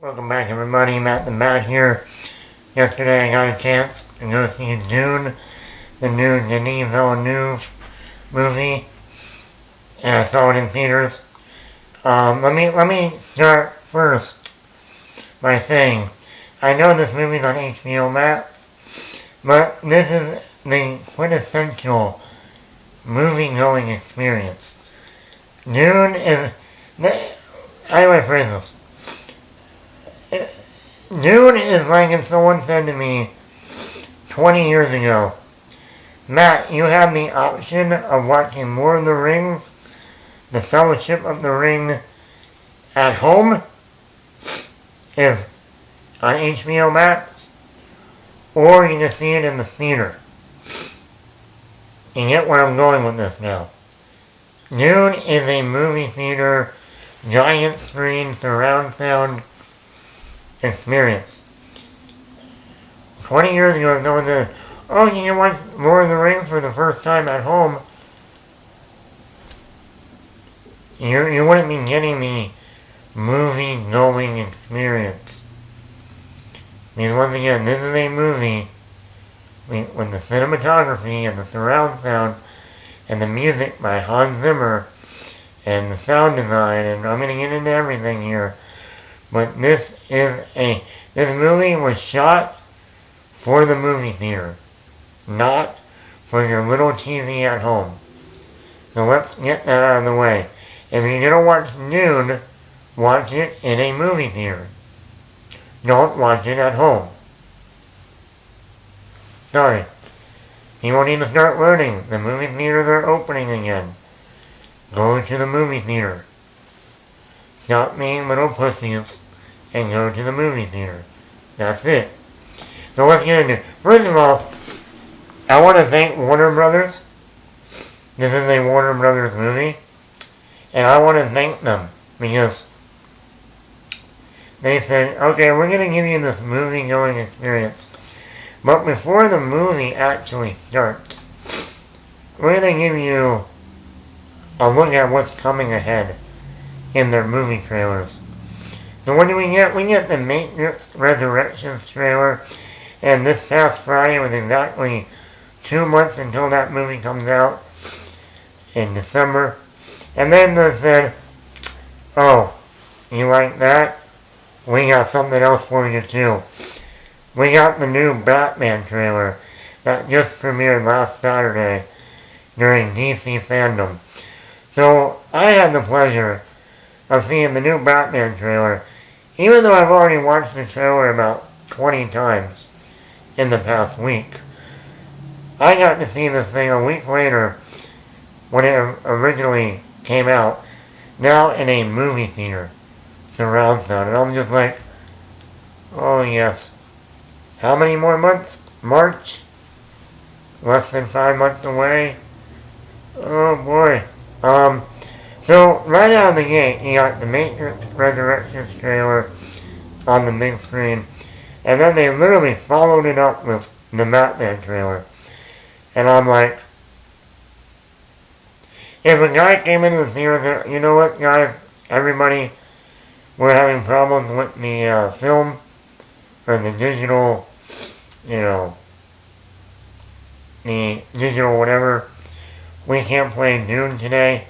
Welcome back, everybody. Matt the Matt here. Yesterday I got a chance to go see Dune, the new Denis Villenueve movie, and I saw it in theaters. Let me start first by saying I know this movie's on HBO Max, but this is the quintessential movie-going experience. Dune is. How do I phrase this? Dune is like if someone said to me 20 years ago, Matt, you have the option of watching Lord of the Rings, The Fellowship of the Ring, at home, if on HBO Max, or you can see it in the theater. You get where I'm going with this now. Dune is a movie theater, giant screen, surround sound experience. 20 years ago, no one said, oh, you can watch Lord of the Rings for the first time at home. You wouldn't be getting the movie-going experience. Because once again, this is a movie with the cinematography and the surround sound and the music by Hans Zimmer and the sound design, and I'm going to get into everything here. But this movie was shot for the movie theater, not for your little TV at home. So let's get that out of the way. If you're going to watch Dune, watch it in a movie theater. Don't watch it at home. Sorry. People need to start learning. The movie theaters are opening again. Go to the movie theater. Stop being little pussies and go to the movie theater. That's it. So let's get into it. First of all, I want to thank Warner Brothers. This is a Warner Brothers movie. And I want to thank them because they said, okay, we're going to give you this movie-going experience. But before the movie actually starts, we're going to give you a look at what's coming ahead in their movie trailers. So what do we get? We get the Matrix Resurrections trailer, and this past Friday was exactly 2 months until that movie comes out in December. And then they said, oh, you like that? We got something else for you too. We got the new Batman trailer that just premiered last Saturday during DC Fandom. So I had the pleasure of seeing the new Batman trailer, even though I've already watched the trailer about 20 times in the past week. I got to see this thing a week later when it originally came out, now in a movie theater, surround sound, and I'm just like, oh yes. How many more months? March? Less than 5 months away? Oh boy. So right out of the gate, you got the Matrix Resurrections trailer on the big screen, and then they literally followed it up with the Batman trailer. And I'm like, if a guy came into the theater, you know what, guys, everybody, we're having problems with the film, or the digital, the digital whatever, we can't play Dune today.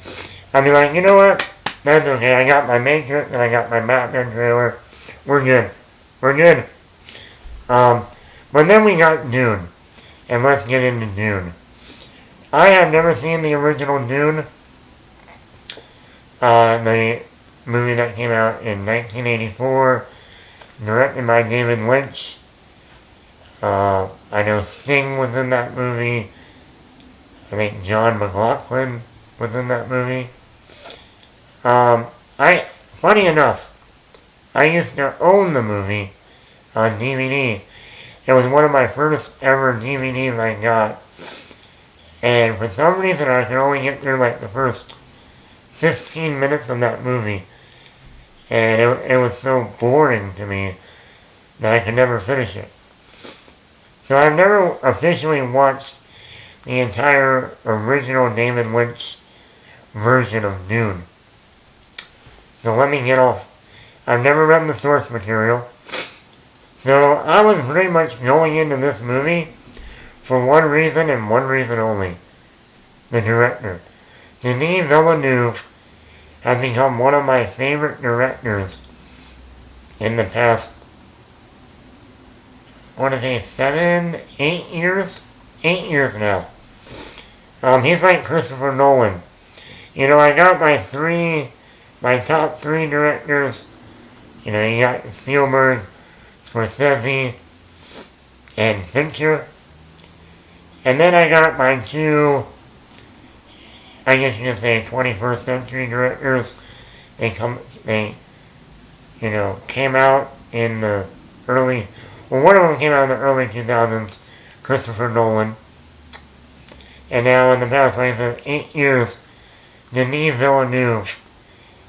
I'd be like, you know what? That's okay. I got my Matrix and I got my Batman trailer. We're good. We're good. But then we got Dune. And let's get into Dune. I have never seen the original Dune. The movie that came out in 1984. Directed by David Lynch. I know Sting was in that movie. I think John McLaughlin was in that movie. Funny enough, I used to own the movie on DVD. It was one of my first ever DVDs I got. And for some reason I could only get through like the first 15 minutes of that movie. And it was so boring to me that I could never finish it. So I've never officially watched the entire original David Lynch version of Dune. So let me get off. I've never read the source material. So I was pretty much going into this movie for one reason and one reason only. The director. Denis Villenueve has become one of my favorite directors in the past, I want to say 7, 8 years? 8 years now. He's like Christopher Nolan. You know, I got my top 3 directors. You know, you got Spielberg, Scorsese, and Fincher. And then I got my 2, I guess you could say 21st century directors. They came out in the early, well, one of them came out in the early 2000s, Christopher Nolan. And now in the past, like I said, 8 years, Denis Villeneuve.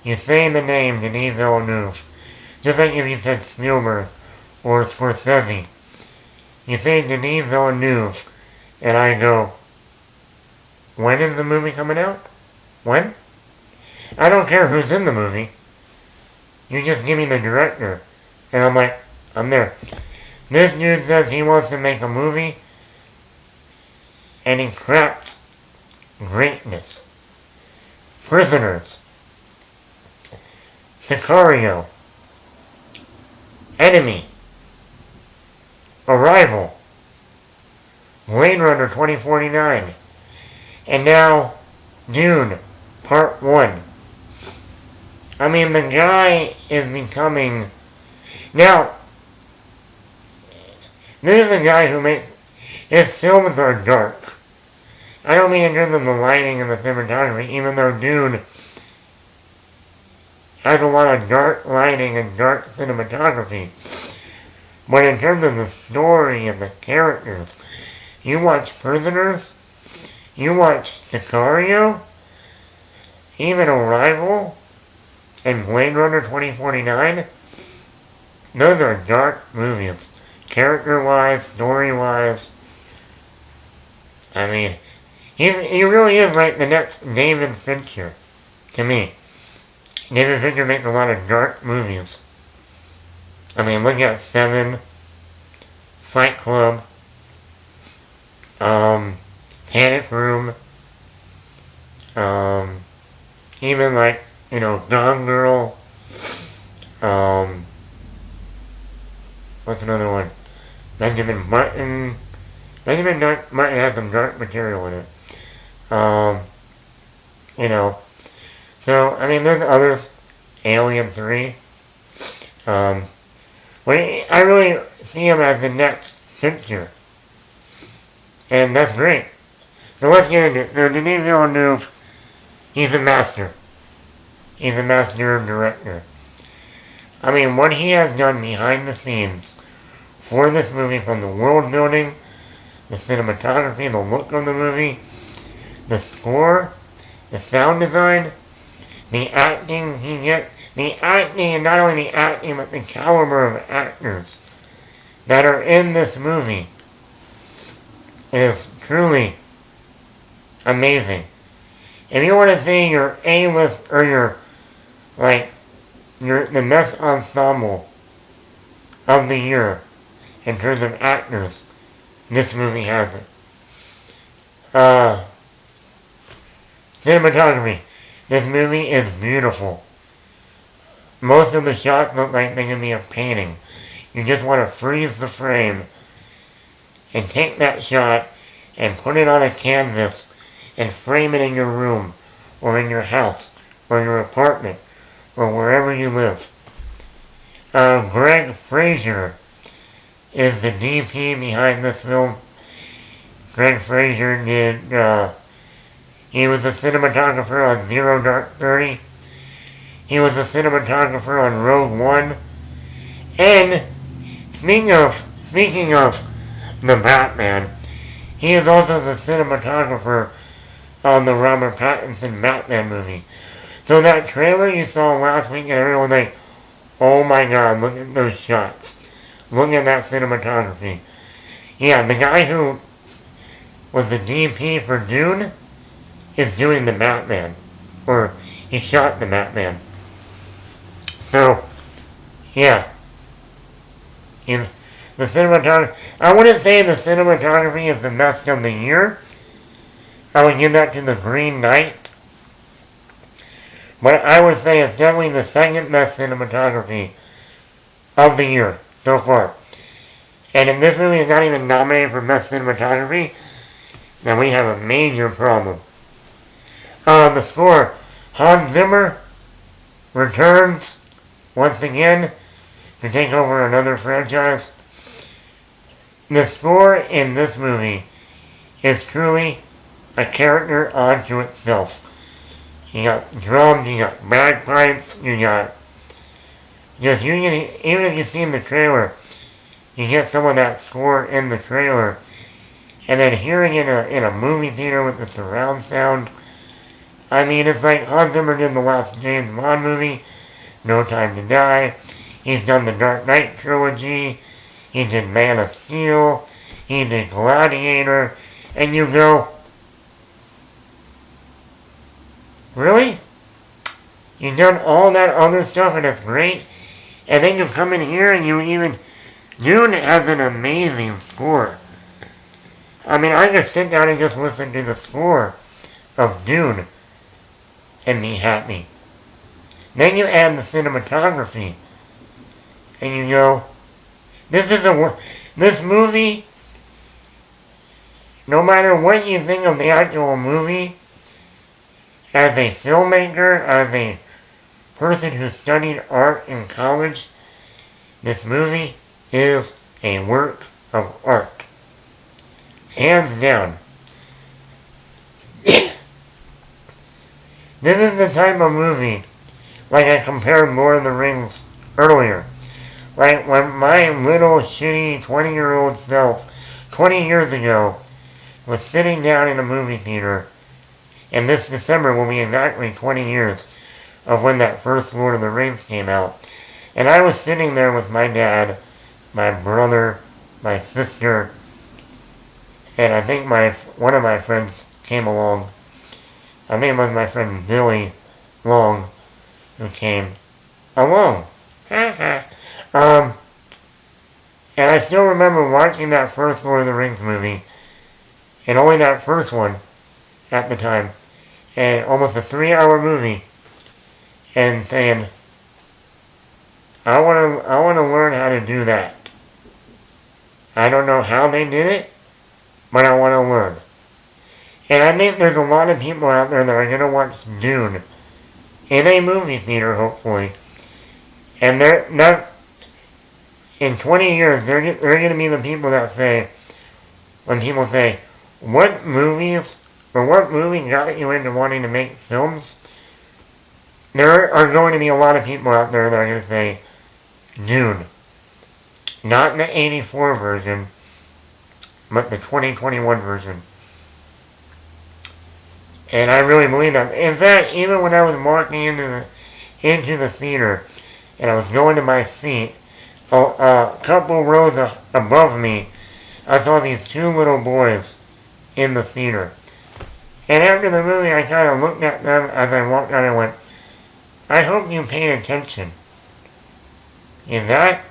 You say the name Denis Villeneuve. Just like if you said Spielberg or Scorsese. You say Denis Villeneuve, and I go, when is the movie coming out? When? I don't care who's in the movie. You just give me the director. And I'm like, I'm there. This dude says he wants to make a movie, and he crafts greatness. Prisoners. Sicario. Enemy. Arrival. Blade Runner 2049. And now, Dune, Part 1. I mean, the guy is becoming... Now, this is a guy who makes... His films are dark. I don't mean in terms of the lighting and the cinematography, even though Dune has a lot of dark lighting and dark cinematography. But in terms of the story and the characters, you watch Prisoners, you watch Sicario, even Arrival, and Blade Runner 2049, those are dark movies. Character-wise, story-wise. I mean, he really is like the next David Fincher, to me. David Fincher makes a lot of dark movies. I mean, look at Seven, Fight Club, Panic Room, even like, Gone Girl, what's another one? Benjamin Martin has some dark material in it. So, I mean, there's others. Alien 3. But I really see him as the next Fincher. And that's great. So let's get into it. So Denis Villeneuve, he's a master. He's a master director. I mean, what he has done behind the scenes for this movie, from the world building, the cinematography, the look of the movie, the score, the sound design, the acting and not only the acting, but the caliber of actors that are in this movie is truly amazing. If you want to say your A-list or the best ensemble of the year in terms of actors, this movie has it. Cinematography. This movie is beautiful. Most of the shots look like they can be a painting. You just want to freeze the frame and take that shot and put it on a canvas and frame it in your room or in your house or your apartment or wherever you live. Greg Fraser is the DP behind this film. Greg Fraser he was a cinematographer on Zero Dark 30. He was a cinematographer on Rogue One. And speaking of the Batman, he is also the cinematographer on the Robert Pattinson Batman movie. So that trailer you saw last week, and everyone was like, oh my god, look at those shots. Look at that cinematography. Yeah, the guy who was the DP for Dune is doing the Batman. Or he shot the Batman. So, Yeah. In the cinematography, I wouldn't say the cinematography is the best of the year. I would give that to The Green Knight. But I would say it's definitely the second best cinematography of the year so far. And if this movie is not even nominated for best cinematography, then we have a major problem. The score, Hans Zimmer returns once again to take over another franchise. The score in this movie is truly a character unto itself. You got drums, you got bagpipes, you got just even if you've seen the trailer, you get some of that score in the trailer, and then hearing it in a movie theater with the surround sound. I mean, it's like Hans Zimmer did the last James Bond movie, No Time to Die. He's done the Dark Knight trilogy. He did Man of Steel. He did Gladiator. And you go, really? You've done all that other stuff and it's great? And then you come in here and Dune has an amazing score. I mean, I just sit down and just listen to the score of Dune and be happy. Then you add the cinematography, and you go, this movie, no matter what you think of the actual movie, as a filmmaker, as a person who studied art in college, this movie is a work of art. Hands down. This is the type of movie, like I compared Lord of the Rings earlier. Like when my little shitty 20-year-old self, 20 years ago, was sitting down in a movie theater, and this December will be exactly 20 years of when that first Lord of the Rings came out. And I was sitting there with my dad, my brother, my sister, and I think one of my friends came along. I think it was my friend Billy Long who came along. And I still remember watching that first Lord of the Rings movie, and only that first one at the time, and almost a 3-hour movie, and saying, I want to learn how to do that. I don't know how they did it, but I want to learn. And I think there's a lot of people out there that are going to watch Dune in a movie theater, hopefully. And in 20 years, they're going to be the people that say, when people say, what movie got you into wanting to make films? There are going to be a lot of people out there that are going to say, Dune. Not the 84 version, but the 2021 version. And I really believe that. In fact, even when I was walking into the theater, and I was going to my seat, a couple rows above me, I saw these two little boys in the theater. And after the movie, I kind of looked at them as I walked out and went, I hope you paid attention. If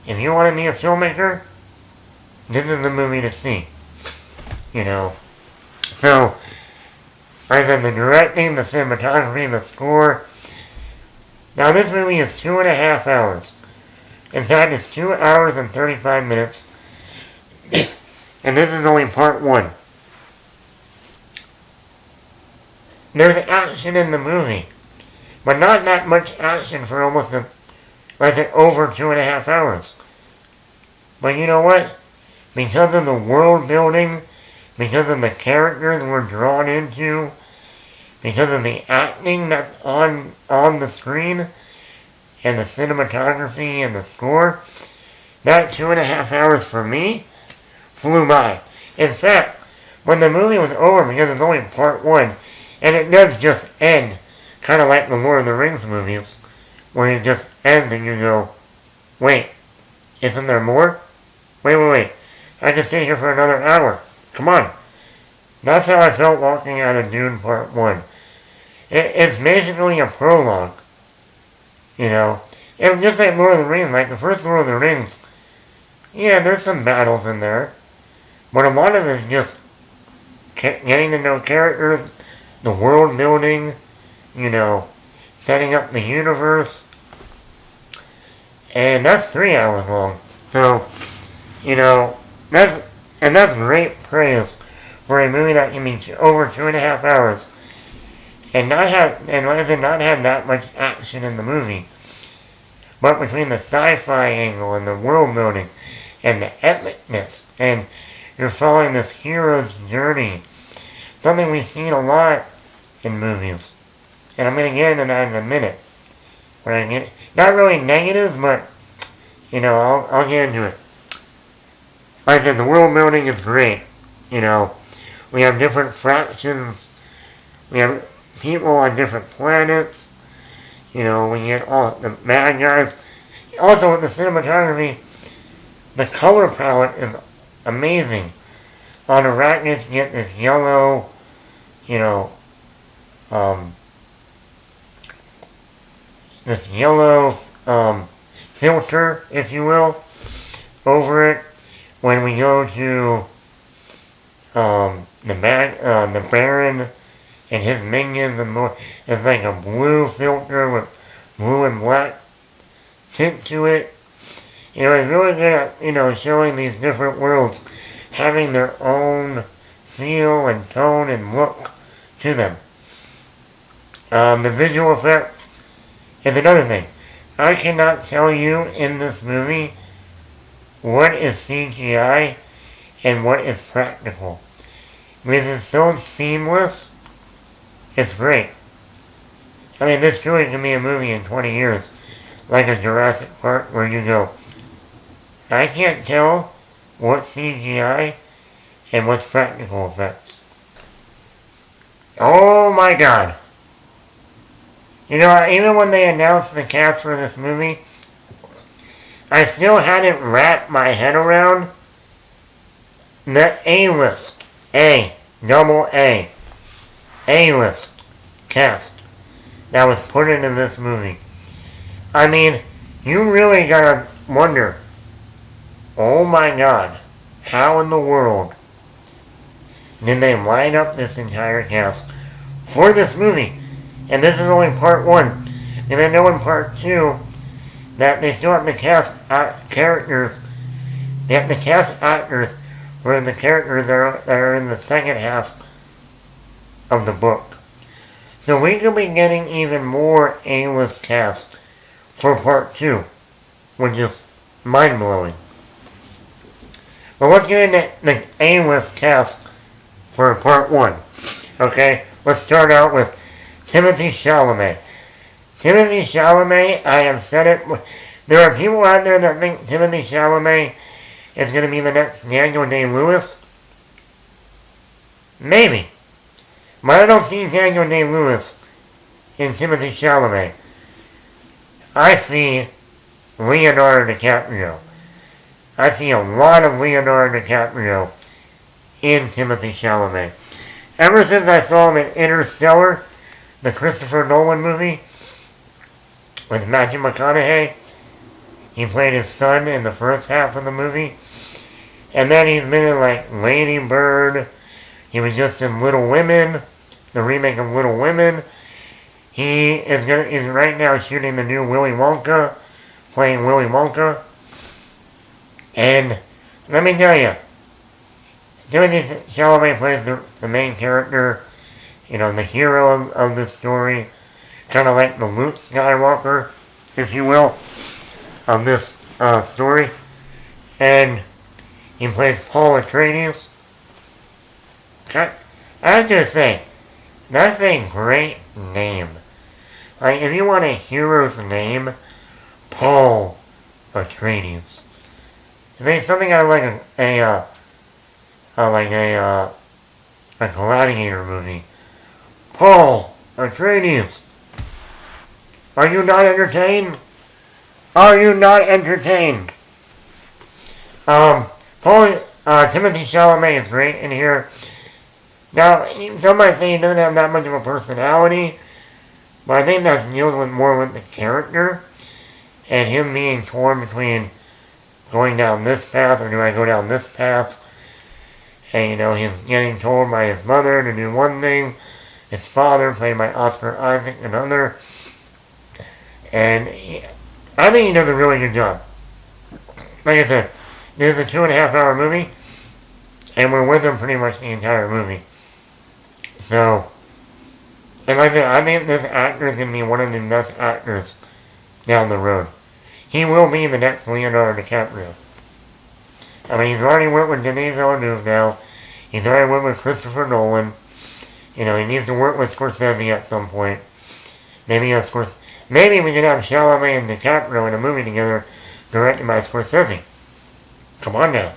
you want to be a filmmaker, this is the movie to see. You know. So, I said the directing, the cinematography, the score. Now this movie is 2.5 hours. In fact, it's 2 hours and 35 minutes. And this is only part 1. There's action in the movie, but not that much action for over 2.5 hours. But you know what? Because of the world building, because of the characters we're drawn into, because of the acting that's on the screen, and the cinematography and the score, that 2.5 hours for me flew by. In fact, when the movie was over, because it's only part 1, and it does just end, kind of like the Lord of the Rings movies, where it just ends and you go, wait, isn't there more? Wait, I can sit here for another hour. Come on. That's how I felt walking out of Dune Part 1. It's basically a prologue. you know. And just like Lord of the Rings, like the first Lord of the Rings, yeah, there's some battles in there. But a lot of it is just getting to know characters, the world building, you know, setting up the universe. And that's 3 hours long. So, you know, that's great praise for a movie that can be over 2.5 hours and not have that much action in the movie. But between the sci-fi angle and the world building and the epicness, and you're following this hero's journey, something we've seen a lot in movies. And I'm going to get into that in a minute. Not really negative, but, you know, I'll get into it. Like I said, the world building is great. You know, we have different fractions. We have people on different planets. You know, we get all the bad guys. Also, with the cinematography, the color palette is amazing. On Arachnids, you get this yellow, you know, filter, if you will, over it. When we go to the Baron and his minions, and it's like a blue filter with blue and black tint to it. You know, it's really good at, you know, showing these different worlds having their own feel and tone and look to them. The visual effects is another thing. I cannot tell you in this movie what is CGI and what is practical. Because it's so seamless, it's great. I mean, this truly can be a movie in 20 years, like a Jurassic Park, where you go, I can't tell what's CGI and what's practical effects. Oh my god. You know, even when they announced the cast for this movie, I still hadn't wrapped my head around the A-list, A-double-A, A-list cast that was put into this movie. I mean, you really gotta wonder, oh my god, how in the world did they line up this entire cast for this movie? And this is only part 1. And I know in part 2 that they still have to cast characters. They have to cast actors for the characters that are in the second half of the book. So we could be getting even more A-list cast for part 2, which is mind-blowing. But let's get into the A-list cast for part 1. Okay, let's start out with Timothée Chalamet. Timothée Chalamet, I have said it. There are people out there that think Timothée Chalamet is going to be the next Daniel Day-Lewis. Maybe. But I don't see Daniel Day-Lewis in Timothée Chalamet. I see Leonardo DiCaprio. I see a lot of Leonardo DiCaprio in Timothée Chalamet. Ever since I saw him in Interstellar, the Christopher Nolan movie, with Matthew McConaughey. He played his son in the first half of the movie. And then he's been in like Lady Bird. He was just in Little Women, the remake of Little Women. He is right now shooting the new Willy Wonka, playing Willy Wonka. And let me tell you, Timothée Chalamet plays the main character, you know, the hero of the story, kind of like the Luke Skywalker, if you will, of this story. And he plays Paul Atreides. I have to say, that's a great name. Like, if you want a hero's name, Paul Atreides. It's something out of like a gladiator movie. Paul Atreides. Are you not entertained? Are you not entertained? Timothée Chalamet is great in here. Now, some might say he doesn't have that much of a personality, but I think that's dealing with more with the character. and him being torn between going down this path or do I go down this path. And, he's getting told by his mother to do one thing, his father, played by Oscar Isaac, another. And I think he does a really good job. Like I said, this is a 2.5-hour movie, and we're with him pretty much the entire movie. So, and like I said, I think this actor is going to be one of the best actors down the road. He will be the next Leonardo DiCaprio. I mean, he's already worked with Denis Villenueve now. He's already worked with Christopher Nolan. He needs to work with Scorsese at some point. Maybe we could have Chalamet and DiCaprio in a movie together, directed by Scorsese. Come on now.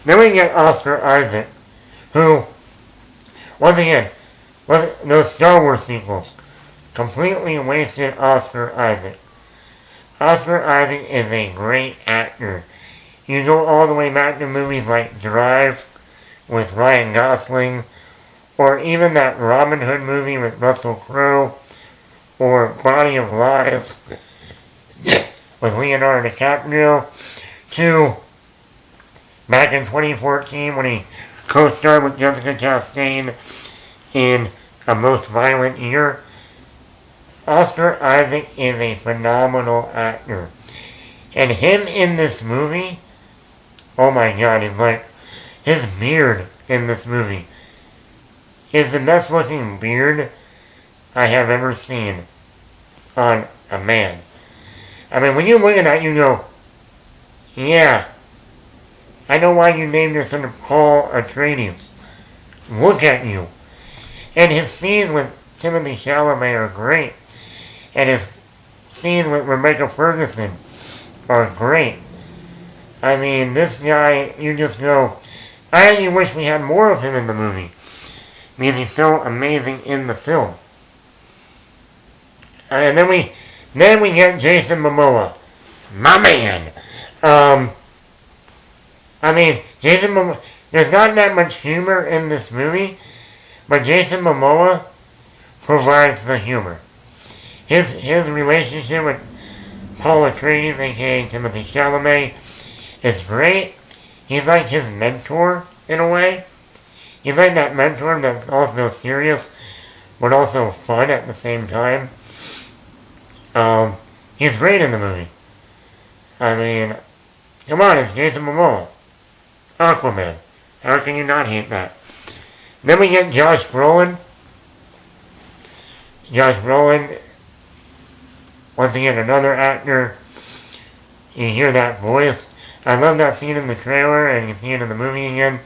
Then we get Oscar Isaac, who, once again, those Star Wars sequels completely wasted Oscar Isaac. Oscar Isaac is a great actor. You go all the way back to movies like Drive with Ryan Gosling, or even that Robin Hood movie with Russell Crowe, or Body of Lies with Leonardo DiCaprio, to back in 2014 when he co-starred with Jessica Chastain in A Most Violent Year. Oscar Isaac is a phenomenal actor. And him in this movie, oh my god, it's like his beard in this movie is the best looking beard I have ever seen on a man. I mean, when you look at that, you go, yeah, I know why you named this under Paul Atreides. Look at you. And his scenes with Timothée Chalamet are great. And his scenes with Rebecca Ferguson are great. I mean, this guy, you just go, I actually wish we had more of him in the movie. Because he's so amazing in the film. And then we get Jason Momoa. My man. I mean, Jason Momoa, there's not that much humor in this movie, but Jason Momoa provides the humor. His relationship with Paul Atreides, aka Timothée Chalamet, is great. He's like his mentor, in a way. He's like that mentor that's also serious, but also fun at the same time. He's great in the movie. I mean, come on, it's Jason Momoa. Aquaman. How can you not hate that? Then we get Josh Brolin. Josh Brolin, once again, another actor. You hear that voice. I love that scene in the trailer, and you see it in the movie again,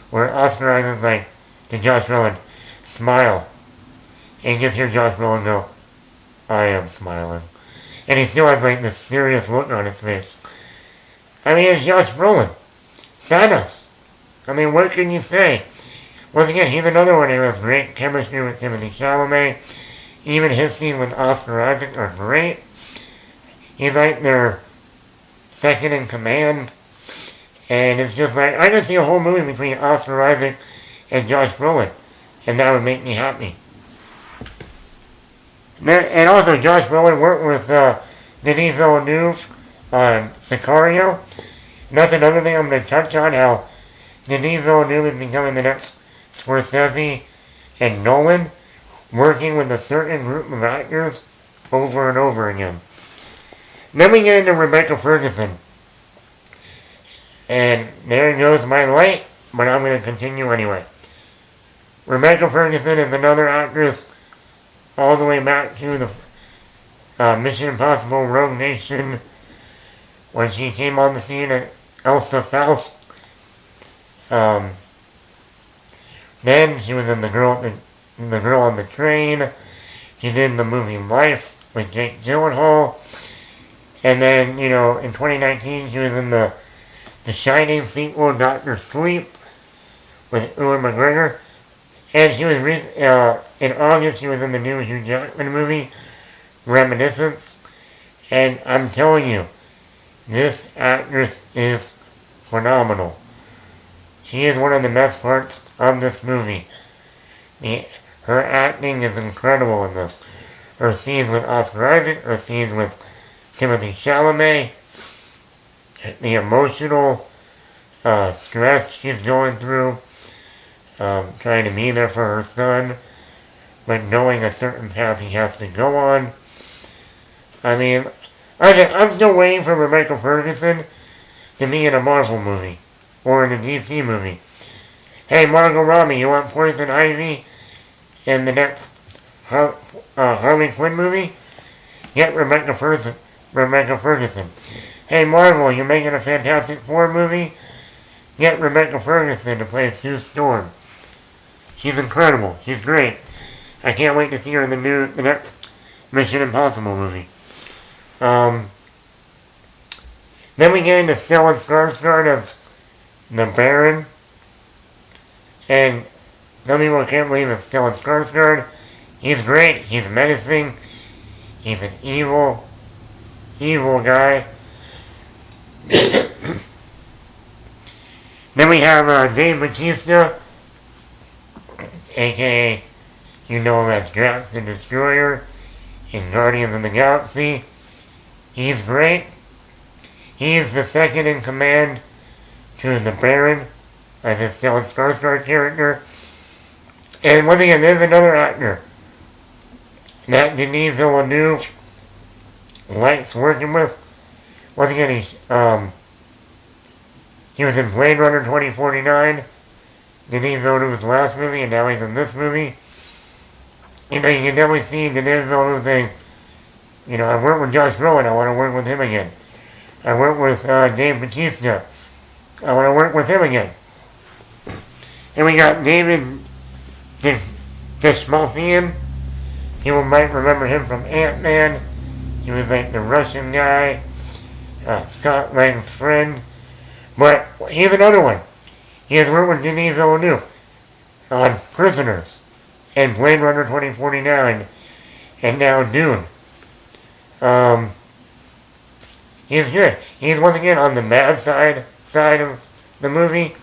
where Oscar Isaac's like, to Josh Brolin, smile. And you just hear Josh Brolin go, I am smiling. And he still has like this serious look on his face. I mean, it's Josh Brolin. Thanos. I mean, what can you say? Once again, he's another one who has great chemistry with Timothée Chalamet. Even his scene with Oscar Isaac are great. He's like their second in command. And it's just like, I could see a whole movie between Oscar Isaac and Josh Brolin. And that would make me happy. And also, Josh Brolin worked with Denis Villenueve on Sicario. And that's another thing I'm going to touch on, how Denis Villenueve is becoming the next Scorsese and Nolan, working with a certain group of actors over and over again. Then we get into Rebecca Ferguson. And there goes my light, but I'm going to continue anyway. Rebecca Ferguson is another actress all the way back to the Mission Impossible Rogue Nation, when she came on the scene at Elsa Faust. Then she was in the girl on the train. She did the movie Life with Jake Gyllenhaal. And then, in 2019 she was in the Shining sequel, Dr. Sleep, with Ewan McGregor. And she was, in August, she was in the new Hugh Jackman movie, Reminiscence. And I'm telling you, this actress is phenomenal. She is one of the best parts of this movie. Her acting is incredible in this. Her scenes with Oscar Isaac, her scenes with Timothée Chalamet, the emotional stress she's going through, trying to be there for her son, but knowing a certain path he has to go on. I mean, I'm still waiting for Rebecca Ferguson to be in a Marvel movie or in a DC movie. Hey, Margot Robbie, you want Poison Ivy in the next Harley Quinn movie? Get Rebecca Ferguson. Hey, Marvel, you're making a Fantastic Four movie? Get Rebecca Ferguson to play Sue Storm. She's incredible. She's great. I can't wait to see her in the next Mission Impossible movie. Then we get into Stellan Skarsgård as the Baron. And some people can't believe it's Stellan Skarsgård. He's great. He's menacing. He's an evil guy. Then we have Dave Bautista, a.k.a. you know him as Drax the Destroyer in Guardians of the Galaxy. He's great. He's the second in command to the Baron, as a Stellan Skarsgård character. And once again, there's another actor that Denis Villenueve likes working with. Once again, he was in Blade Runner 2049, Denis Villeneuve's last movie, and now he's in this movie. You know, you can definitely see Denis Villeneuve saying, you know, I've worked with Josh Brolin, I want to work with him again. I worked with Dave Bautista, I want to work with him again. And we got David Dastmalchian. People might remember him from Ant-Man. He was like the Russian guy, Scott Lang's friend. But here's another one. He has worked with Denis Villeneuve on Prisoners and Blade Runner 2049 and now Dune. He's good. He's once again on the mad side of the movie.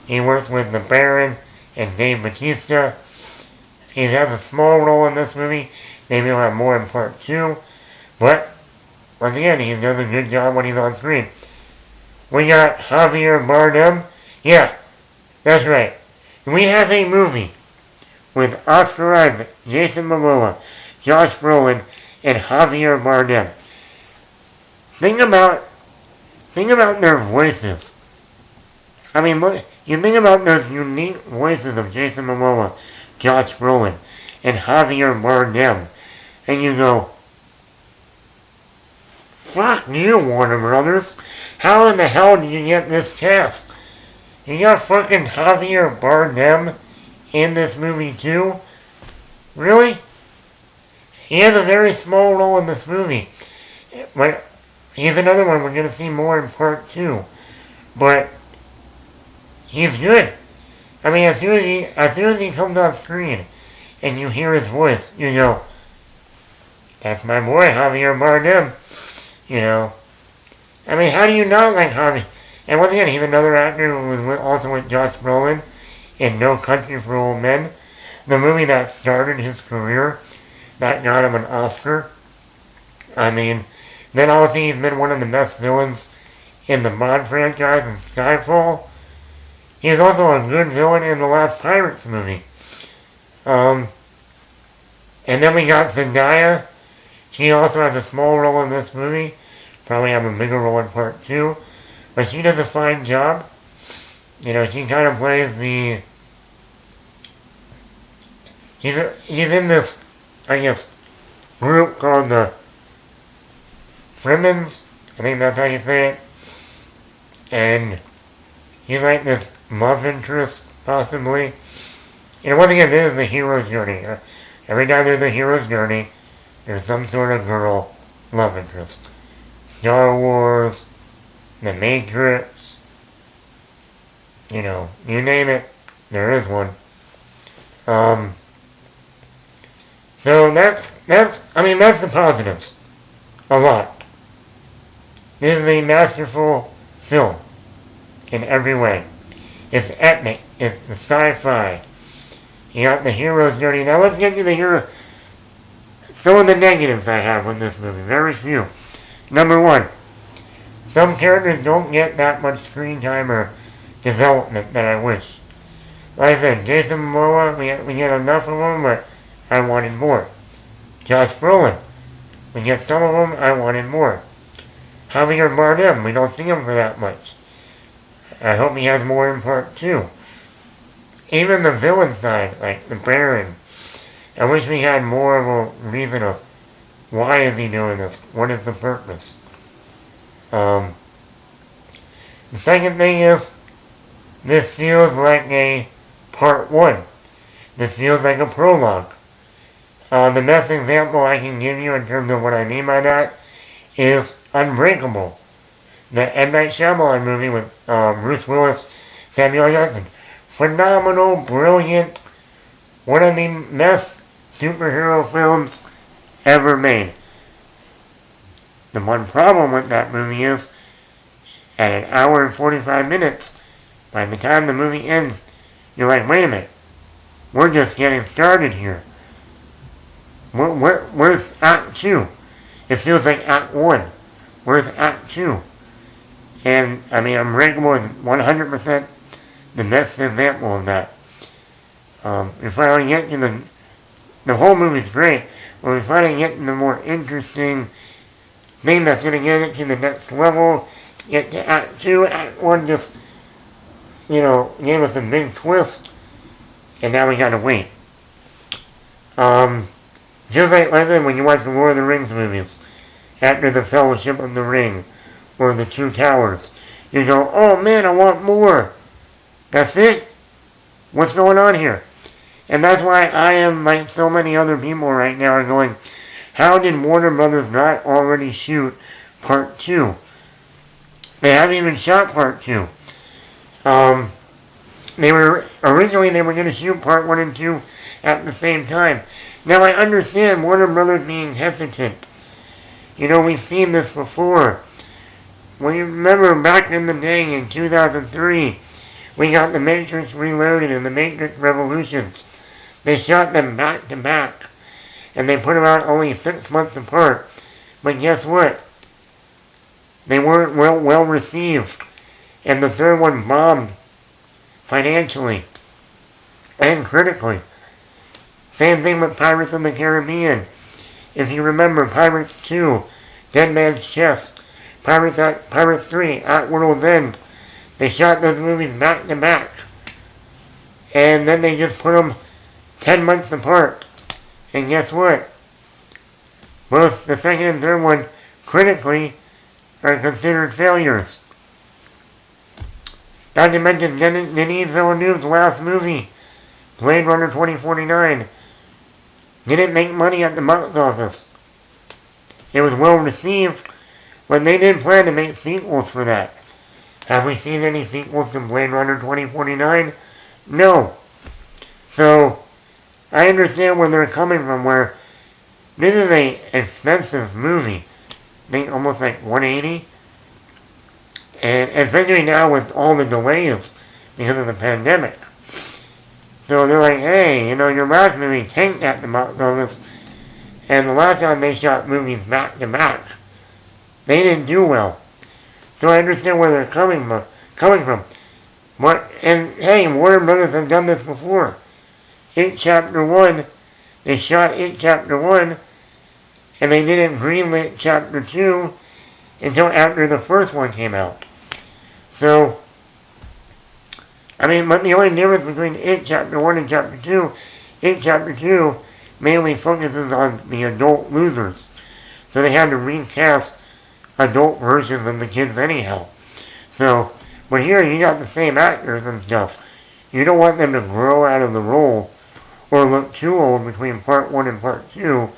He works with the Baron and Dave Bautista. He has a small role in this movie. Maybe he'll have more in part 2. But, once again, he does a good job when he's on screen. We got Javier Bardem. Yeah, that's right. We have a movie with Oscar Isaac, Jason Momoa, Josh Brolin, and Javier Bardem. Think about their voices. I mean, look, you think about those unique voices of Jason Momoa, Josh Brolin, and Javier Bardem, and you go, fuck you, Warner Brothers. How in the hell did you get this cast? You got fucking Javier Bardem in this movie too? Really? He has a very small role in this movie. But he's another one we're going to see more in part 2. But he's good. I mean, as soon as he comes on screen and you hear his voice, you go, that's my boy, Javier Bardem. You know. I mean, how do you not like Javier? And once again, he's another actor who was also with Josh Brolin in No Country for Old Men, the movie that started his career, that got him an Oscar. I mean, then also he's been one of the best villains in the Bond franchise in Skyfall. He's also a good villain in the last Pirates movie. And then we got Zendaya. She also has a small role in this movie. Probably have a bigger role in part 2. But she does a fine job. You know, she kind of plays the... She's in this, I guess, group called the Fremen's. I think that's how you say it. And she's like this love interest, possibly. And once again, this is the hero's journey. Every time there's a hero's journey, there's some sort of girl love interest. Star Wars, The Matrix, you know, you name it, there is one. So that's the positives. A lot. This is a masterful film in every way. It's epic. It's the sci-fi. You got the hero's journey. Now let's get to the hero. Some of the negatives I have with this movie. Very few. Number one, some characters don't get that much screen time or development that I wish. Like I said, Jason Momoa, we get enough of them, but I wanted more. Josh Brolin, we get some of them, I wanted more. Javier Bardem, we don't see him for that much. I hope he has more in part 2. Even the villain side, like the Baron, I wish we had more of a reason of why is he doing this? What is the purpose? The second thing is, this feels like a part 1. This feels like a prologue. The best example I can give you in terms of what I mean by that is Unbreakable. The M. Night Shyamalan movie with Bruce Willis, Samuel Jackson. Phenomenal, brilliant, one of the best superhero films ever made. The one problem with that movie is, at an hour and 45 minutes, by the time the movie ends, you're like, wait a minute, we're just getting started here. Where's Act 2? It feels like Act 1. Where's Act 2? And, Unbreakable is 100% the best example of that. We finally get to the whole movie's great, but we finally get to the more interesting thing that's going to get it to the next level. Get to Act 2, Act 1 just, gave us a big twist, and now we gotta wait. Just like when you watch the Lord of the Rings movies, after the Fellowship of the Ring, or the Two Towers, you go, oh man, I want more. That's it? What's going on here? And that's why I am, like so many other people right now, are going, how did Warner Brothers not already shoot part 2? They haven't even shot part 2. They were going to shoot part 1 and 2 at the same time. Now I understand Warner Brothers being hesitant. We've seen this before. When you remember back in the day in 2003, we got The Matrix Reloaded and The Matrix Revolutions. They shot them back to back. And they put them out only 6 months apart. But guess what? They weren't well received. And the third one bombed financially and critically. Same thing with Pirates of the Caribbean. If you remember, Pirates 2, Dead Man's Chest, Pirates 3, At World's End, they shot those movies back to back. And then they just put them 10 months apart. And guess what? Both the second and third one, critically, are considered failures. Not to mention Denis Villeneuve's last movie, Blade Runner 2049, didn't make money at the box office. It was well received, but they did plan to make sequels for that. Have we seen any sequels to Blade Runner 2049? No. So, I understand where they're coming from, where this is an expensive movie. I think almost like $180. And especially now with all the delays because of the pandemic. So they're like, hey, your last movie tanked at the box office, and the last time they shot movies back to back, they didn't do well. So I understand where they're coming from. And hey, Warner Brothers has done this before. It Chapter 1, they shot It Chapter 1, and they didn't greenlit Chapter 2 until after the first one came out. So, but the only difference between It Chapter 1 and Chapter 2, It Chapter 2 mainly focuses on the adult losers. So they had to recast adult versions of the kids anyhow. So, but here you got the same actors and stuff. You don't want them to grow out of the role or look too old between Part 1 and Part 2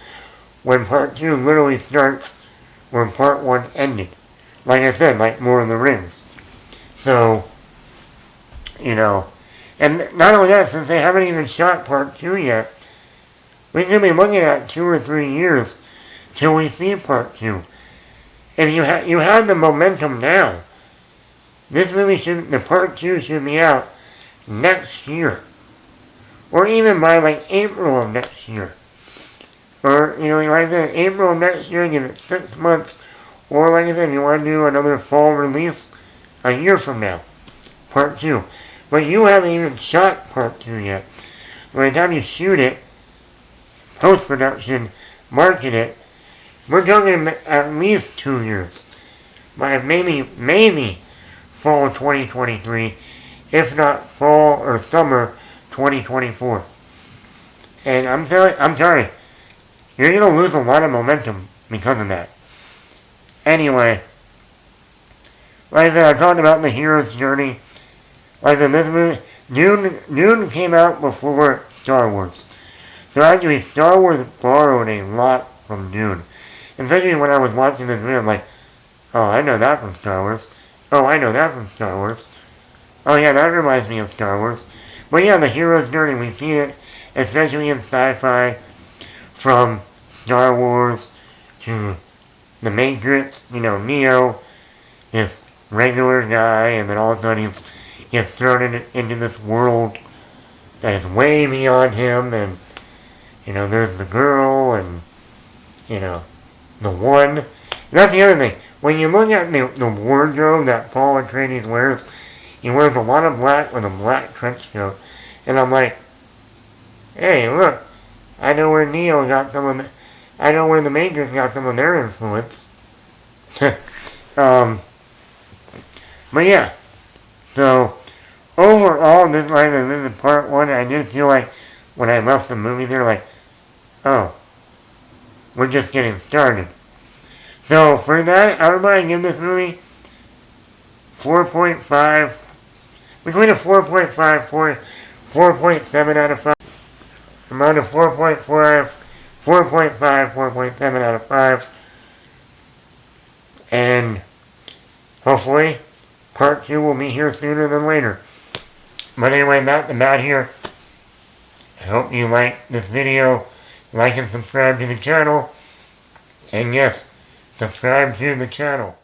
when Part 2 literally starts where Part 1 ended. Like I said, like Lord of the Rings. So, and not only that, since they haven't even shot Part 2 yet, we could be looking at 2 or 3 years till we see Part 2. And you have the momentum now. This movie the Part 2 should be out next year. Or even by like April of next year. Or, like I said, April of next year, give it 6 months Or like I said, you want to do another fall release a year from now. Part 2. But you haven't even shot Part 2 yet. By the time you shoot it, post-production, market it, we're talking at least 2 years. Maybe fall 2023, if not fall or summer 2024. And I'm sorry, you're going to lose a lot of momentum because of that. Anyway, like I said, I talked about the hero's journey. Like I said, this movie, Dune came out before Star Wars. So actually, Star Wars borrowed a lot from Dune. Especially when I was watching this movie, I'm like, oh, I know that from Star Wars. Oh, I know that from Star Wars. Oh yeah, that reminds me of Star Wars. But yeah, the hero's journey, we see it, especially in sci-fi, from Star Wars to The Matrix, Neo, this regular guy, and then all of a sudden he gets thrown into this world that is way beyond him, and, there's the girl, and, the one. And that's the other thing. When you look at the wardrobe that Paul Atreides wears, he wears a lot of black with a black trench coat. And I'm like, hey, look, I know where Neo got I know where the Matrix got some of their influence. But yeah, so overall, this is part 1. I did feel like when I left the movie, they're like, oh, we're just getting started. So for that, I would probably give this movie 4.5, between a 4.5, 4.7 out of 5. Around a 4.5, 4.7 out of 5. And hopefully, part 2 will be here sooner than later. But anyway, Matt here. I hope you like this video. Like and subscribe to the channel. And yes, subscribe to the channel.